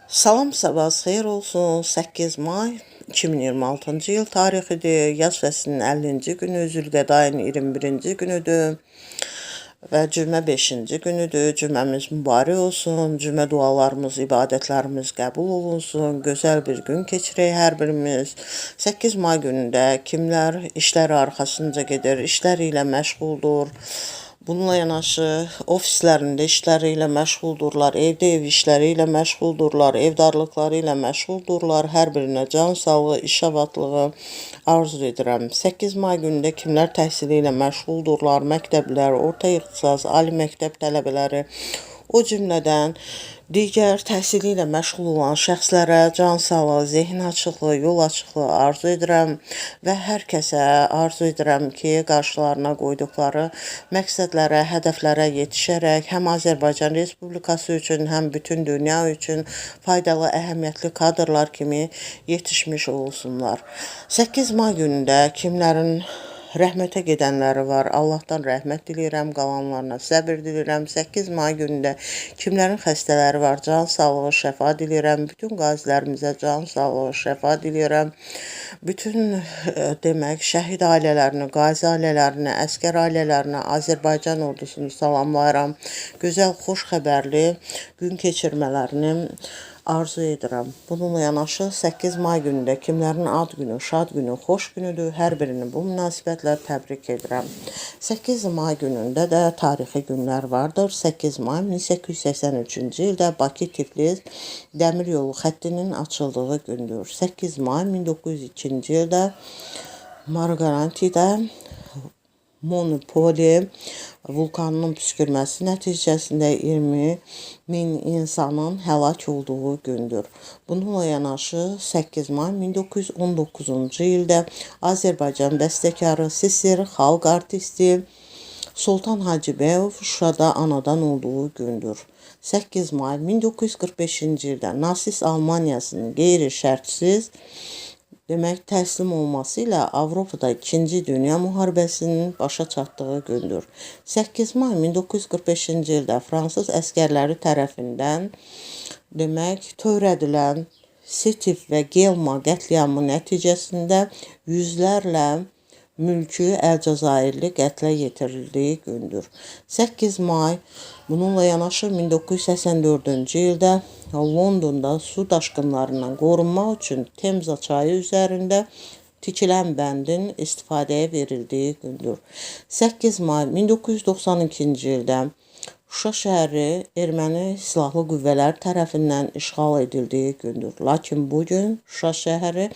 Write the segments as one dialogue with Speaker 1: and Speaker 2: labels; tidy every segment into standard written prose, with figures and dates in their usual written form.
Speaker 1: Salam, sabahınız xeyir olsun. 8 may 2026-cı il tarixidir. Yaz fəslinin 50-ci günü, Zülqədə ayının 21-ci günüdür və cümə 5-ci günüdür. Cüməmiz mübarək olsun. Cümə dualarımız, ibadətlərimiz qəbul olunsun. Gözəl bir gün keçirək hər birimiz. 8 may günündə kimlər işləri arxasınca gedir, işləri ilə məşğuldur. Bununla yanaşı ofislərində işləri ilə məşğuldurlar, evdə ev işləri ilə məşğuldurlar, evdarlıqları ilə məşğuldurlar. Hər birinə can sağlığı, iş abadlığı arzu edirəm. 8 may günündə kimlər təhsili ilə məşğuldurlar, məktəblər, orta ixtisas, ali məktəb tələbələri, o cümlədən digər təhsili ilə məşğul olan şəxslərə can sağlığı, zehin açıqlığı, yol açıqlığı arzu edirəm və hər kəsə arzu edirəm ki, qarşılarına qoyduqları məqsədlərə, hədəflərə yetişərək həm Azərbaycan Respublikası üçün, həm bütün dünya üçün faydalı, əhəmiyyətli kadrlar kimi yetişmiş olsunlar. 8 may günündə kimlərin rəhmətə gedənləri var. Allahdan rəhmət diləyirəm, qalanlarına səbir diləyirəm. 8 may günündə kimlərin xəstələri var, can sağlığı, şəfa diləyirəm. Bütün qazilərimizə can sağlığı, şəfa diləyirəm. Bütün demək, şəhid ailələrini, qazi ailələrini, əskər ailələrini, Azərbaycan ordusunu salamlayıram. Gözəl, xoş xəbərli gün keçirmələrini arzu edirəm. Bununla yanaşı 8 may günündə kimlərin ad günü, şad günü, xoş günüdür. Hər birini bu münasibətlə təbrik edirəm. 8 may günündə də tarixi günlər vardır. 8 may 1883-cü ildə Bakı-Tiflis dəmir yolu xəttinin açıldığı gündür. 8 may 1902-ci ildə Marqarantidə Monopoli vulkanının püskürməsi nəticəsində 20 min insanın həlak olduğu gündür. Bununla yanaşı 8 may 1919-cu ildə Azərbaycan bəstəkarı, Sisir, xalq artisti Sultan Hacıbəyov Şuşada anadan olduğu gündür. 8 may 1945-ci ildə Nasis Almaniyasının qeyri-şərtsiz demək, təslim olması ilə Avropada 2-ci Dünya müharibəsinin başa çatdığı gündür. 8 may 1945-ci ildə Fransız əskərləri tərəfindən demək, törədilən Setif və Gelma qətliamı nəticəsində yüzlərlə mülki Əlcəzairli qətlə yetirildiyi gündür. 8 may bununla yanaşı 1984-cü ildə Londonda su daşqınlarından qorunmaq üçün Temza çayı üzərində tikilən bəndin istifadəyə verildiyi gündür. 8 may 1992-ci ildə Şuşa şəhəri erməni silahlı qüvvələr tərəfindən işğal edildiyi gündür. Lakin bugün Şuşa şəhəri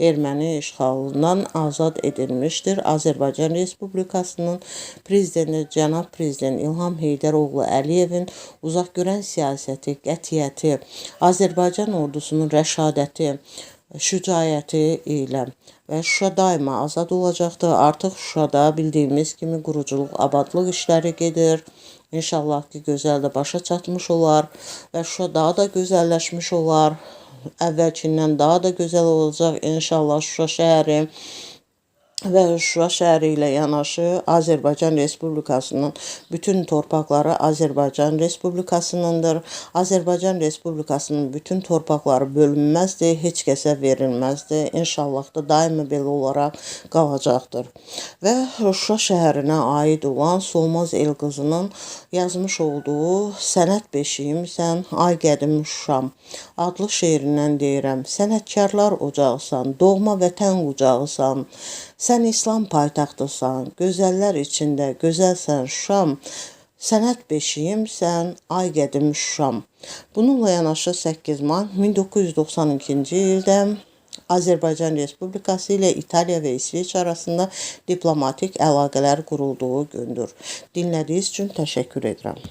Speaker 1: erməni işğalından azad edilmişdir. Azərbaycan Respublikasının prezidenti, cənab prezident İlham Heydəroğlu Əliyevin uzaqgörən siyasəti, qətiyyəti, Azərbaycan ordusunun rəşadəti, şücaəti ilə və Şuşa daima azad olacaqdır. Artıq Şuşada bildiyimiz kimi quruculuq, abadlıq işləri gedir. İnşallah ki, gözəl də başa çatmış olar və Şuşa daha da gözəlləşmiş olar. Əvvəlkindən daha da gözəl olacaq inşallah Şuşa şəhəri və Şuşa şəhəri ilə yanaşı Azərbaycan Respublikasının bütün torpaqları Azərbaycan Respublikasınındır. Azərbaycan Respublikasının bütün torpaqları bölünməzdir, heç kəsə verilməzdir. İnşallah da daimi belə olaraq qalacaqdır. Və Şuşa şəhərinə aid olan Solmaz Elqızının yazmış olduğu Sənət beşiyimsən, ay qədim Şuşam adlı şeirindən deyirəm. Sənətkarlar ocağısan, doğma vətən qucağısan, sən İslam paytaxtısan, gözəllər içində gözəlsən Şuşam, sənət beşiyimsən, ay qədim Şuşam. Bununla yanaşı 8 may 1992-ci ildə Azərbaycan Respublikası ilə İtaliya və İsveç arasında diplomatik əlaqələr qurulduğu gündür. Dinlədiyiniz üçün təşəkkür edirəm.